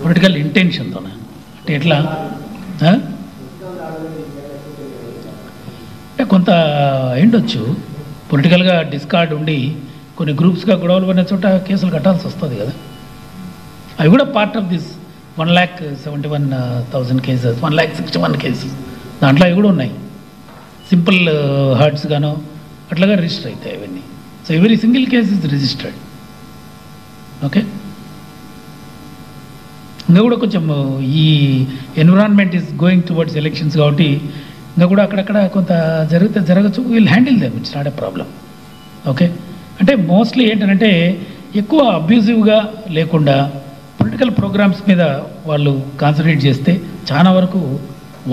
Political ఇంటెన్షన్తోనా అంటే ఎట్లా? అంటే కొంత అయిండొచ్చు, పొలిటికల్గా డిస్కార్డ్ ఉండి కొన్ని గ్రూప్స్గా గొడవలు పడిన చోట కేసులు కట్టాల్సి వస్తుంది కదా. అవి కూడా part of this 1,71,000 cases, 1,61 cases, దాంట్లో అవి కూడా ఉన్నాయి. సింపుల్ హర్ట్స్ గానో అట్లాగా రిజిస్టర్ అవుతాయి అవన్నీ. So every single case is registered. Okay, ఇంకా కూడా కొంచెం ఈ environment is going towards elections కాబట్టి ఇంకా కూడా అక్కడక్కడ కొంత జరగచ్చు. Will handle them, it's not a problem. Okay, అంటే మోస్ట్లీ ఏంటంటే ఎక్కువ అబ్యూజివ్గా లేకుండా పొలిటికల్ ప్రోగ్రామ్స్ మీద వాళ్ళు కాన్సన్ట్రేట్ చేస్తే చాలా వరకు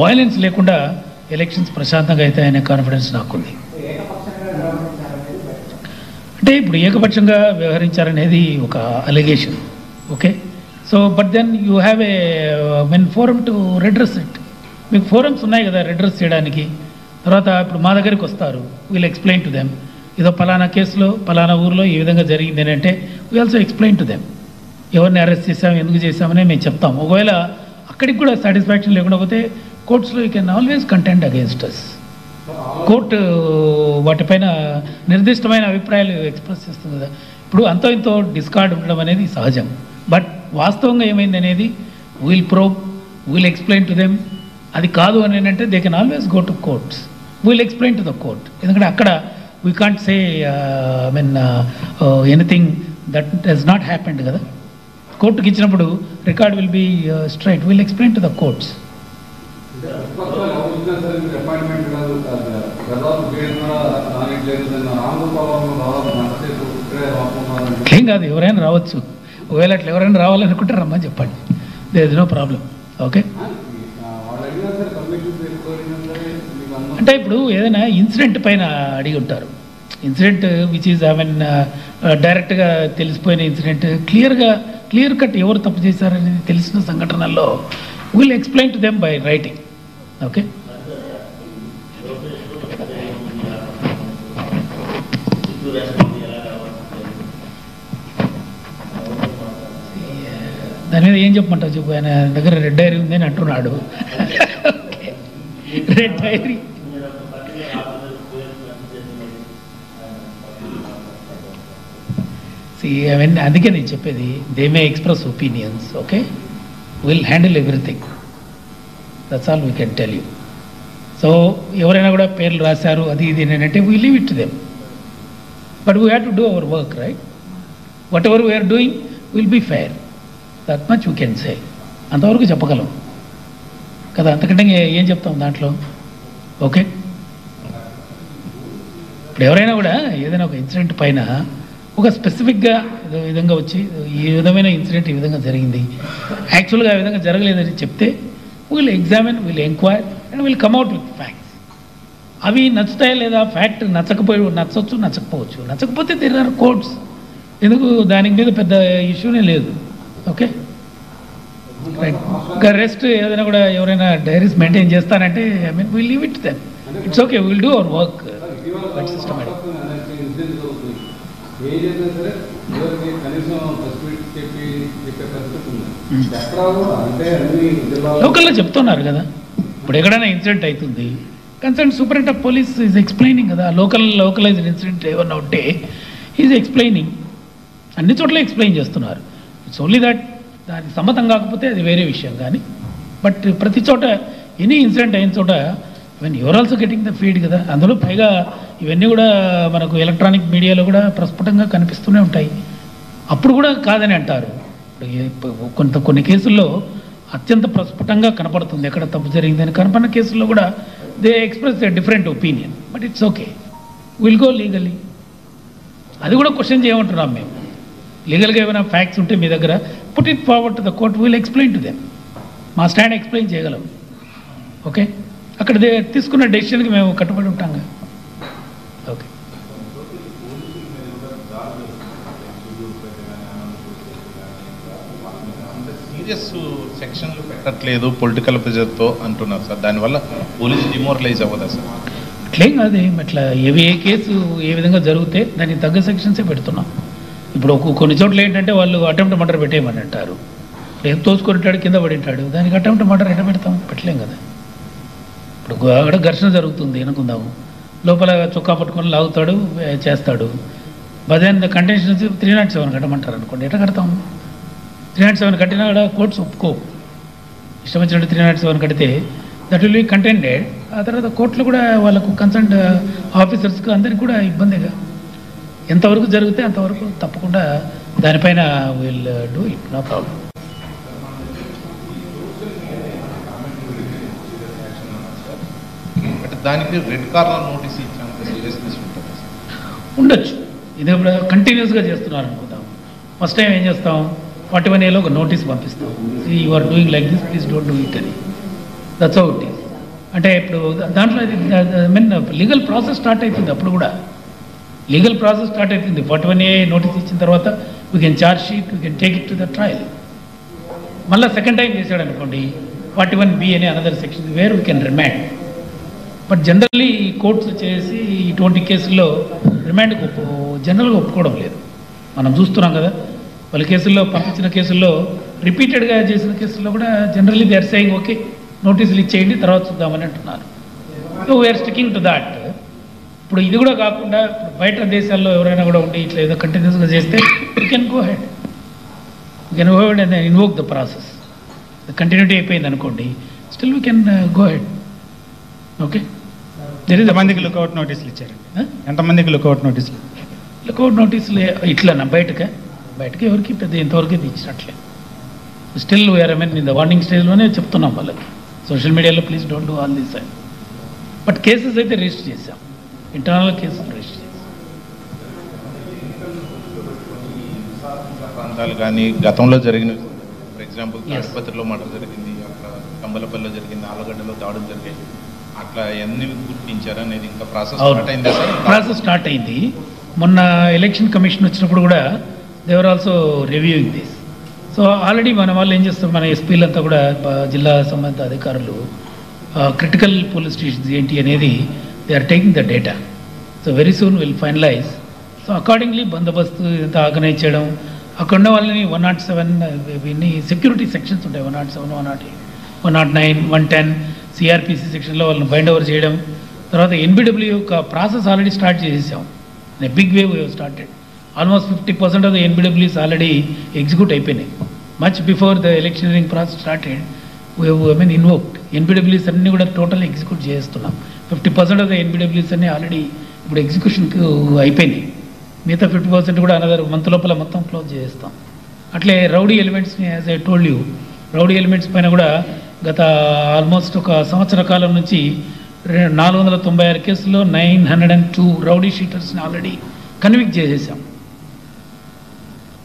వయలెన్స్ లేకుండా ఎలక్షన్స్ ప్రశాంతంగా అవుతాయనే కాన్ఫిడెన్స్ నాకుంది. అంటే ఇప్పుడు ఏకపక్షంగా వ్యవహరించారనేది ఒక allegation. Okay, so but then you have a men forum to redress it. మీకు ఫోరమ్స్ ఉన్నాయి కదా రెడ్రెస్ చేయడానికి. తర్వాత ఇప్పుడు మా దగ్గరికి వస్తారు, వీల్ ఎక్స్ప్లెయిన్ టు దెమ్, ఏదో పలానా కేసులో పలానా ఊరిలో ఈ విధంగా జరిగింది అని అంటే we also explain to them, ఎవరిని అరెస్ట్ చేసాము, ఎందుకు చేసామని మేము చెప్తాం. ఒకవేళ అక్కడికి కూడా సాటిస్ఫాక్షన్ లేకుండా పోతే కోర్ట్స్లో you can always contend against us. Court వాటిపైన నిర్దిష్టమైన అభిప్రాయాలు ఎక్స్ప్రెస్ చేస్తుంది కదా. ఇప్పుడు అంతో ఇంతో డిస్కార్డ్ ఉండడం అనేది సహజం, బట్ వాస్తవంగా ఏమైంది అనేది we'll probe, we'll explain to them. అది కాదు అని అంటే they can always go to courts, we'll explain to the court. ఎందుకంటే అక్కడ we can't say anything that he's not happened కదా. కోర్టుకి ఇచ్చినప్పుడు record will be straight, we'll explain to the courts. ఏం కాదు, ఎవరైనా రావచ్చు. ఒకవేళ అట్లా ఎవరైనా రావాలనుకుంటే రమ్మని చెప్పండి, there is no problem. Okay, అంటే ఇప్పుడు ఏదైనా ఇన్సిడెంట్ పైన అడిగి ఉంటారు. ఇన్సిడెంట్ విచ్ ఈజ్ డైరెక్ట్గా తెలిసిపోయిన ఇన్సిడెంట్, క్లియర్ కట్ ఎవరు తప్పు చేశారనేది తెలిసిన సంఘటనల్లో will explain to them by writing. Okay, దాని మీద ఏం చెప్పమంటావు చెప్పు. ఆయన దగ్గర రెడ్ డైరీ ఉంది అని అంటున్నాడు. రెడ్ డైరీ అవన్నీ అందుకే నేను చెప్పేది, they may express opinions. Okay, will handle everything, that's all we can tell you. So ఎవరైనా కూడా పేర్లు రాశారు అది ఇది అంటే we leave it to them, but we have to do our work right. Whatever we're doing will be fair, that much we can say. అంతవరకు చెప్పగలం కదా, అంతకంటే ఏం చెప్తాం దాంట్లో. ఓకే, ఇప్పుడు ఎవరైనా కూడా ఏదైనా ఒక ఇన్సిడెంట్ పైన ఒక స్పెసిఫిక్గా ఏదో విధంగా వచ్చి ఈ విధమైన ఇన్సిడెంట్ ఈ విధంగా జరిగింది, యాక్చువల్గా ఆ విధంగా జరగలేదని చెప్తే we'll examine, we'll enquire and we'll come out with facts. అవి నచ్చుతాయా లేదా, ఫ్యాక్ట్ నచ్చవచ్చు నచ్చకపోవచ్చు, నచ్చకపోతే దేర్ ఆర్ కోర్ట్స్. ఎందుకు దానికి మీద పెద్ద ఇష్యూనే లేదు. Okay right. ఇంకా రెస్ట్ ఏదైనా కూడా ఎవరైనా డైరీస్ మెయింటైన్ చేస్తారంటే I mean will leave it them, it's okay, will do our work systematic. లోకల్లో చెప్తున్నారు కదా, ఇప్పుడు ఎక్కడైనా ఇన్సిడెంట్ అవుతుంది, concern superintendent of police is explaining కదా. లోకలైజ్డ్ ఇన్సిడెంట్ ఏమన్నా ఉంటే ఈజ్ ఎక్స్ప్లెయినింగ్, అన్ని చోట్ల ఎక్స్ప్లెయిన్ చేస్తున్నారు. ఇట్స్ ఓన్లీ దట్ దానికి సమ్మతం కాకపోతే అది వేరే విషయం. కానీ బట్ ప్రతి చోట ఎనీ ఇన్సిడెంట్ అయిన చోట even your also getting the feed కదా. అందులో పైగా ఇవన్నీ కూడా మనకు ఎలక్ట్రానిక్ మీడియాలో కూడా ప్రస్ఫుటంగా కనిపిస్తూనే ఉంటాయి. అప్పుడు కూడా కాదని అంటారు. కొన్ని కేసుల్లో అత్యంత ప్రస్ఫుటంగా కనపడుతుంది ఎక్కడ తప్పు జరిగిందని. కనపడిన కేసుల్లో కూడా they express a different opinion, but it's okay, will go legally. అది కూడా క్వశ్చన్ చేయమంటున్నాం మేము. లీగల్గా ఏమైనా ఫ్యాక్ట్స్ ఉంటే మీ దగ్గర put it forward to the court, will explain to them. మా స్టాండ్ ఎక్స్ప్లెయిన్ చేయగలం. ఓకే, అక్కడ తీసుకున్న డెసిషన్కి మేము కట్టుబడి ఉంటాం. ఓకే, సీరియస్ సెక్షన్లు పెట్టట్లేదు పొలిటికల్ ప్రెజర్తో అంటున్నారు సార్. దానివల్ల పోలీసు డిమోరలైజ్ అవ్వదా సార్? అట్లేం కాదు, అట్లా ఏ కేసు ఏ విధంగా జరిగితే దానికి తగ్గ సెక్షన్సే పెడుతున్నాం. ఇప్పుడు కొన్ని చోట్ల ఏంటంటే వాళ్ళు అటెంప్ట్ మర్డర్ పెట్టేయమని అంటారు. ఏం తోసుకొనిటాడు, కింద పడి ఉంటాడు, దానికి అటెంప్ట్ మర్డర్ ఎట్లా పెడతాం? పెట్టలేం కదా. ఇప్పుడు అక్కడ ఘర్షణ జరుగుతుంది అనుకుందాము, లోపల చొక్కా పట్టుకొని లాగుతాడు, చేస్తాడు. బట్ కంటెన్షన్ 307 కట్టమంటారు అనుకోండి, ఎట్లా కడతాం? 307 కట్టినా కూడా కోర్ట్స్ ఒప్పుకో. ఇష్టం వచ్చినట్టు 307 కడితే దట్ విల్ బి కంటెండెడ్. ఆ తర్వాత కోర్టులు కూడా వాళ్ళకు కన్సర్న్ ఆఫీసర్స్కి అందరికి కూడా ఇబ్బందిగా. ఎంతవరకు జరిగితే అంతవరకు తప్పకుండా దానిపైన will do it, no problem. దానికి రెడ్ కార్నర్ నోటీస్ ఇచ్చాను సీరియస్నెస్ ఉంటుంది ఉండొచ్చు. ఇది ఇప్పుడు కంటిన్యూస్గా చేస్తున్నారు అనుకుందాం. ఫస్ట్ టైం ఏం చేస్తాం, 41A ఒక నోటీస్ పంపిస్తాం, you are doing like this, please don't do it అని. That's how it is. అంటే ఇప్పుడు దాంట్లో మీన్ లీగల్ ప్రాసెస్ స్టార్ట్ అవుతుంది. అప్పుడు కూడా లీగల్ ప్రాసెస్ స్టార్ట్ అవుతుంది. 41A నోటీస్ ఇచ్చిన తర్వాత we can charge sheet, we can take it to the trial. మళ్ళీ సెకండ్ టైం చేశాడు అనుకోండి, 41B అనే another section where we can remand. But generally courts వచ్చేసి ఇటువంటి కేసుల్లో రిమాండ్కి జనరల్గా ఒప్పుకోవడం లేదు. మనం చూస్తున్నాం కదా, వాళ్ళ కేసుల్లో పంపించిన కేసుల్లో రిపీటెడ్గా చేసిన కేసుల్లో కూడా generally they are saying okay నోటీసులు ఇచ్చేయండి తర్వాత చూద్దామని అంటున్నారు. So we're sticking to that. ఇప్పుడు ఇది కూడా కాకుండా బయట దేశాల్లో ఎవరైనా కూడా ఉండి ఇట్లా ఏదో కంటిన్యూస్గా చేస్తే you can go head, you can go head and invoke the process. Continuity అయిపోయింది అనుకోండి, still we can go head. Okay, ఎంతమందికి లుకౌట్ నోటీసులు ఇచ్చారండి? ఎంతమందికి లుకౌట్ నోటీసులు? లుకౌట్ నోటీసులు ఇట్లా బయటకి ఎవరికి పెద్ద ఇంతవరకు ఇచ్చినట్లే. Still we're in the warning స్టేజ్లోనే చెప్తున్నాం వాళ్ళకి, సోషల్ మీడియాలో please don't do all this అని. బట్ కేసెస్ అయితే రిజిస్టర్ చేశాం, ఇంటర్నల్ కేసెస్ రిజిస్టర్ చేశాం. ప్రాంతాలు కానీ గతంలో జరిగిన, ఫర్ ఎగ్జాంపుల్ తాడిపత్రిలో మర్డర్ జరిగింది, అక్కడ కంబలపల్లిలో జరిగింది, ఆలగడ్డలో దాడులు జరిగాయి, అట్లా ఎన్ని గుర్తించారు అనేది ఇంకా ప్రాసెస్ స్టార్ట్ అయింది సార్? ప్రాసెస్ స్టార్ట్ అయింది. మొన్న ఎలక్షన్ కమిషన్ వచ్చినప్పుడు కూడా they're also reviewing this. So already మన వాళ్ళు ఏం చేస్తారు, మన ఎస్పీలంతా కూడా జిల్లా సంబంధిత అధికారులు క్రిటికల్ పోలీస్ స్టేషన్స్ ఏంటి అనేది they are taking the data. So very soon will finalise. So accordingly బందోబస్తు ఇంత ఆర్గనైజ్ చేయడం, అక్కడ ఉన్న వాళ్ళని 107 ఇవన్నీ సెక్యూరిటీ సెక్షన్స్ ఉంటాయి, 107, 108, 109, 110 సిఆర్పిసి సెక్షన్లో వాళ్ళని బైండ్ ఓవర్ చేయడం. తర్వాత ఎన్బిడబ్ల్యూ యొక్క ప్రాసెస్ ఆల్రెడీ స్టార్ట్ చేసేసాం. Big wave started. Almost 50% of the NBWs already execute అయిపోయినాయి. Much before the electioneering process started invoked. NBWs అన్నీ కూడా టోటల్ ఎగ్జిక్యూట్ చేస్తున్నాం. 50% ఆఫ్ ద ఎన్బిడబ్ల్యూస్ అన్నీ ఆల్రెడీ ఇప్పుడు ఎగ్జిక్యూషన్కి అయిపోయినాయి. మిగతా 50% కూడా అనదర్ మంత్ లోపల మొత్తం క్లోజ్ చేస్తాం. అట్లే రౌడీ ఎలిమెంట్స్ని as I told you, rowdy elements పైన కూడా గత ఆల్మోస్ట్ ఒక సంవత్సర కాలం నుంచి 496 కేసుల్లో 902 రౌడీ షీటర్స్ని ఆల్రెడీ కన్విక్ట్ చేసేసాం.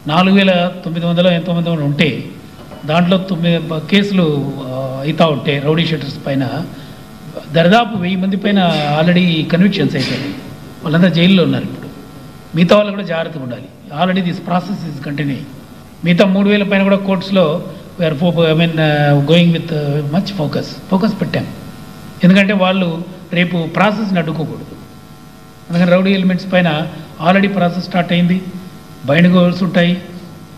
4900 ఎంతోమంది ఉంటే దాంట్లో 9 కేసులు అవుతూ ఉంటే రౌడీ షీటర్స్ పైన దాదాపు 1000 మంది పైన ఆల్రెడీ కన్విక్షన్స్ అయిపోయినాయి. వాళ్ళంతా జైల్లో ఉన్నారు. ఇప్పుడు మిగతా వాళ్ళు కూడా జాగ్రత్తగా ఉండాలి. Already this process is continue. మిగతా 3000 పైన కూడా కోర్ట్స్లో we're going with much focus పెట్టాం. ఎందుకంటే వాళ్ళు రేపు ప్రాసెస్ని అడ్డుకోకూడదు. అందుకని రౌడీ ఎలిమెంట్స్ పైన ఆల్రెడీ ప్రాసెస్ స్టార్ట్ అయింది. బైండ్ గోల్స్ ఉంటాయి.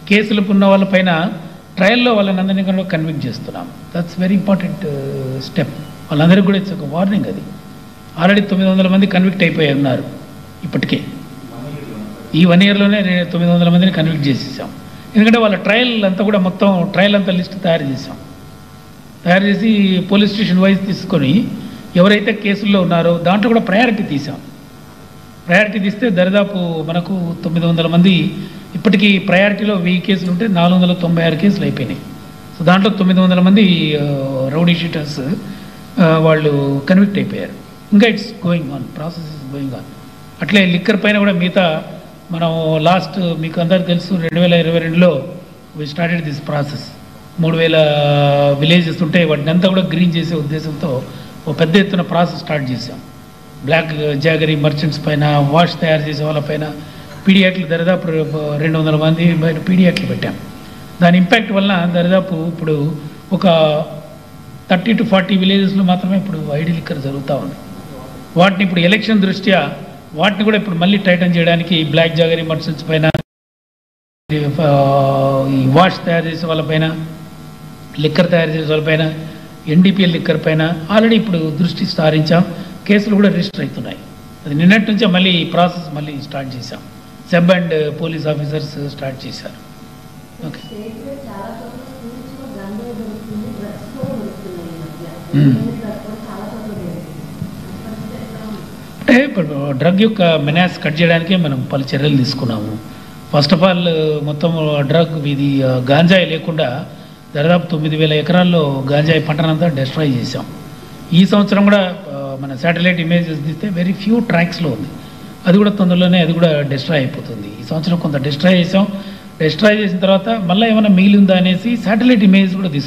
కేసులకు ఉన్న వాళ్ళపైన ట్రయల్లో వాళ్ళందరినీ కూడా కన్విక్ట్ చేస్తున్నాం. That's very important step. వాళ్ళందరికీ కూడా ఇట్స్ ఒక వార్నింగ్. అది ఆల్రెడీ 900 మంది కన్విక్ట్ అయిపోయి ఉన్నారు. ఇప్పటికే ఈ 1 ఇయర్లోనే 900 మందిని కన్విక్ట్ చేసేసాం. ఎందుకంటే వాళ్ళ ట్రయల్ అంతా కూడా మొత్తం ట్రయల్ అంతా లిస్ట్ తయారు చేసి పోలీస్ స్టేషన్ వైజ్ తీసుకొని ఎవరైతే కేసుల్లో ఉన్నారో దాంట్లో కూడా ప్రయారిటీ తీసాం. ప్రయారిటీ తీస్తే దరిదాపు మనకు 900 మంది ఇప్పటికీ ప్రయారిటీలో 1000 కేసులు ఉంటే 496 కేసులు అయిపోయినాయి. సో దాంట్లో 900 మంది రౌడీ షీటర్స్ వాళ్ళు కన్విక్ట్ అయిపోయారు. ఇంకా it's going on, process is going on. అట్లే లిక్కర్ పైన కూడా మిగతా మనం లాస్ట్ మీకు అందరికీ తెలుసు 2022లో we started this process. 3000 villages ఉంటే వాటిని అంతా కూడా గ్రీన్ చేసే ఉద్దేశంతో ఒక పెద్ద ఎత్తున ప్రాసెస్ స్టార్ట్ చేసాం. బ్లాక్ జాగరీ మర్చెంట్స్ పైన, వాష్ తయారు చేసే వాళ్ళపైన పీడియాట్లు దరిదాపు 200 మంది పైన పీడియాట్లు పెట్టాం. దాని ఇంపాక్ట్ వలన దరిదాపు ఇప్పుడు ఒక 30 to 40 విలేజెస్లో మాత్రమే ఇప్పుడు ఐడి లిక్కర్ జరుగుతూ ఉంది. వాటిని ఇప్పుడు ఎలక్షన్ దృష్ట్యా వాటిని కూడా ఇప్పుడు మళ్ళీ టైటన్ చేయడానికి బ్లాక్ జాగరీ మర్చెంట్స్ పైన ఈ వాష్ తయారు చేసే వాళ్ళపైన, లిక్కర్ తయారు చేసే వాళ్ళపైన, ఎన్డీపీఎల్ లిక్కర్ పైన ఆల్రెడీ ఇప్పుడు దృష్టి సారించాం. కేసులు కూడా రిజిస్టర్ అవుతున్నాయి. అది నిన్నటి నుంచే మళ్ళీ ఈ ప్రాసెస్ మళ్ళీ స్టార్ట్ చేశాం. Sub and police officers start చేశారు. ఓకే. అంటే ఇప్పుడు డ్రగ్ యొక్క మెనాస్ కట్ చేయడానికే మనం పలు చర్యలు తీసుకున్నాము. ఫస్ట్ ఆఫ్ ఆల్ మొత్తం డ్రగ్ ఇది గాంజాయి లేకుండా దాదాపు 9,000 ఎకరాల్లో గాంజాయి పంటనంతా డిస్ట్రాయ్ చేసాం. ఈ సంవత్సరం కూడా మన శాటిలైట్ ఇమేజెస్ తీస్తే వెరీ ఫ్యూ ట్రాక్స్లో ఉంది. అది కూడా తొందరలోనే అది కూడా డిస్ట్రాయ్ అయిపోతుంది. ఈ సంవత్సరం కొంత డిస్ట్రాయ్ చేసాం. డిస్ట్రాయ్ చేసిన తర్వాత మళ్ళీ ఏమైనా మిగిలిందా అనేసి శాటిలైట్ ఇమేజ్ కూడా తీసుకున్నాం.